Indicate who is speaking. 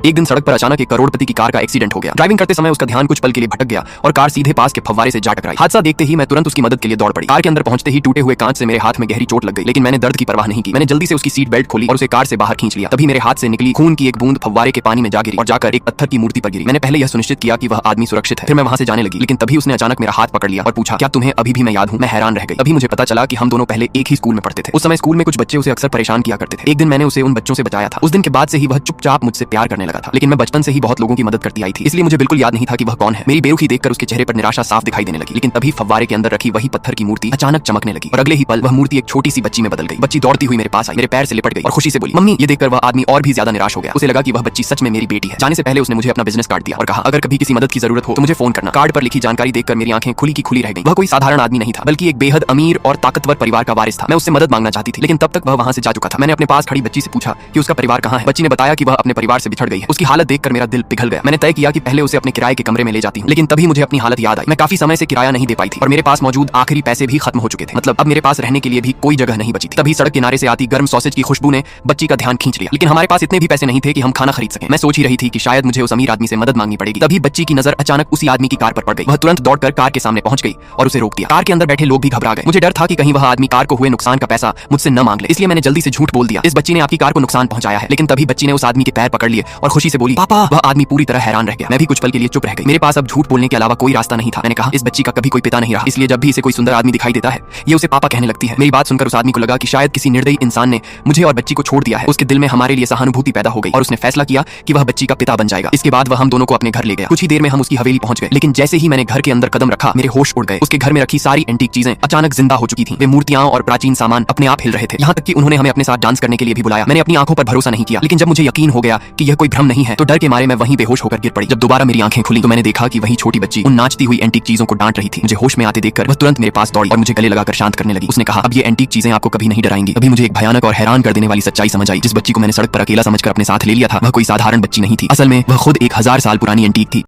Speaker 1: एक दिन सड़क पर अचानक एक करोड़पति की कार का एक्सीडेंट हो गया। ड्राइविंग करते समय उसका ध्यान कुछ पल के लिए भटक गया और कार सीधे पास के फव्वारे से जा टकराई। हादसा देखते ही मैं तुरंत उसकी मदद के लिए दौड़ पड़ी। कार के अंदर पहुंचते ही टूटे हुए कांच से मेरे हाथ में गहरी चोट लग गई, लेकिन मैंने दर्द की परवाह नहीं की। मैंने जल्दी से उसकी सीट बेल्ट खोली और उसे कार से बाहर खींच लिया। तभी मेरे हाथ से निकली खून की एक बूंद फव्वारे के पानी में जा गिरी और जाकर एक पत्थर की मूर्ति पर गिरी। मैंने पहले यह सुनिश्चित किया कि वह आदमी सुरक्षित है, फिर मैं वहां से जाने लगी, लेकिन तभी उसने अचानक मेरा हाथ पकड़ लिया और पूछा, क्या तुम्हें अभी भी मैं याद हूं? मैं हैरान रह गई। तभी मुझे पता चला कि हम दोनों पहले एक ही स्कूल में पढ़ते थे। उस समय स्कूल में कुछ बच्चे उसे अक्सर परेशान किया करते थे। एक दिन मैंने उसे उन बच्चों से बचाया था। उस दिन के बाद से ही वह चुपचाप मुझसे प्यार करने लगा था। लेकिन मैं बचपन से ही बहुत लोगों की मदद करती आई थी, इसलिए मुझे बिल्कुल याद नहीं था कि वह कौन है। मेरी बेरुखी देखकर उसके चेहरे पर निराशा साफ दिखाई देने लगी। लेकिन तभी फव्वारे के अंदर रखी वही पत्थर की मूर्ति अचानक चमकने लगी और अगले ही पल वह मूर्ति एक छोटी सी बच्ची में बदल गई। बच्ची दौड़ती हुई मेरे पास आई, मेरे पैर से लिपट गई और खुशी से बोली, मम्मी। ये देखकर वह आदमी और भी ज्यादा निराश हो गया। उसे लगा कि वह बच्ची सच में मेरी बेटी है। जाने से पहले उसने मुझे अपना बिजनेस कार्ड दिया और कहा, अगर कभी किसी मदद की जरूरत हो तो मुझे फोन करना। कार्ड पर लिखी जानकारी देखकर मेरी आंखें खुली की खुली रह गई। वह कोई साधारण आदमी नहीं था, बल्कि एक बेहद अमीर और ताकतवर परिवार का वारिस था। मैं उससे मदद मांगना चाहती थी, लेकिन तब तक वह वहां से जा चुका था। मैंने अपने पास खड़ी बच्ची से पूछा कि उसका परिवार कहां है। बच्ची ने बताया कि वह अपने परिवार से बिछड़ गई है। उसकी हालत देखकर मेरा दिल पिघल गया। मैंने तय किया कि पहले उसे अपने किराए के कमरे में ले जाती हूं, लेकिन तभी मुझे अपनी हालत याद आई। मैं काफी समय से किराया नहीं दे पाई थी और मेरे पास मौजूद आखिरी पैसे भी खत्म हो चुके थे। मतलब अब मेरे पास रहने के लिए भी कोई जगह नहीं बची थी। तभी सड़क किनारे से आती गर्म सॉसेज की खुशबू ने बच्ची का ध्यान खींच लिया, लेकिन हमारे पास इतने भी पैसे नहीं थे कि हम खाना खरीद सकें। मैं सोच ही रही थी कि शायद मुझे उस अमीर आदमी से मदद मांगनी पड़ेगी। तभी बच्ची की नजर अचानक उसी आदमी की कार पर पड़ गई। वह तुरंत दौड़कर कार के सामने पहुंच गई और उसे रोक दिया। कार के अंदर बैठे लोग भी घबरा गए। मुझे डर था कि कहीं वह आदमी कार को हुए नुकसान का पैसा मुझसे न मांग ले, इसलिए मैंने जल्दी से झूठ बोल दिया। इस बच्ची ने आपकी कार को नुकसान पहुंचाया है। लेकिन तभी बच्ची ने उस आदमी के पैर पकड़ लिए और खुशी से बोली, पापा। वह आदमी पूरी तरह हैरान रह गया। मैं भी कुछ पल के लिए चुप रह गई। मेरे पास अब झूठ बोलने के अलावा कोई रास्ता नहीं था। मैंने कहा, इस बच्ची का कभी कोई पिता नहीं रहा, इसलिए जब भी इसे कोई सुंदर आदमी दिखाई देता है ये उसे पापा कहने लगती है। मेरी बात सुनकर उस आदमी को लगा कि शायद किसी निर्दयी इंसान ने मुझे और बच्ची को छोड़ दिया है। उसके दिल में हमारे लिए सहानुभूति पैदा हो गई और उसने फैसला किया कि वह बच्ची का पिता बन जाएगा। इसके बाद वह हम दोनों को अपने घर ले गया। कुछ ही देर में हम उसकी हवेली पहुंच गए, लेकिन जैसे ही मैंने घर के अंदर कदम रखा मेरे होश उड़ गए। उसके घर में रखी सारी एंटीक चीजें अचानक जिंदा हो चुकी थी। वे मूर्तियां और प्राचीन सामान अपने आप हिल रहे थे। यहाँ तक कि उन्होंने हमें अपने साथ डांस करने के लिए भी बुलाया। मैंने अपनी आंखों पर भरोसा नहीं किया, लेकिन जब मुझे यकीन हो गया कि यह कोई भ्रम नहीं है तो डर के मारे मैं वहीं बेहोश होकर गिर पड़ी। जब दोबारा मेरी आंखें खुली तो मैंने देखा कि वही छोटी बच्ची उन नाचती हुई एंटीक चीजों को डांट रही थी। मुझे होश में आते देखकर वह तुरंत मेरे पास दौड़ी और मुझे गले लगाकर शांत करने लगी। उसने कहा, अब ये एंटीक चीजें आपको कभी नहीं डराएंगी। अभी मुझे एक भयानक और हैरान कर देने वाली सच्चाई समझ आई। जिस बच्ची को मैंने सड़क पर अकेला समझकर अपने साथ ले लिया था वह कोई साधारण बच्ची नहीं थी। असल में वह खुद 1000 साल पुरानी एंटीक थी।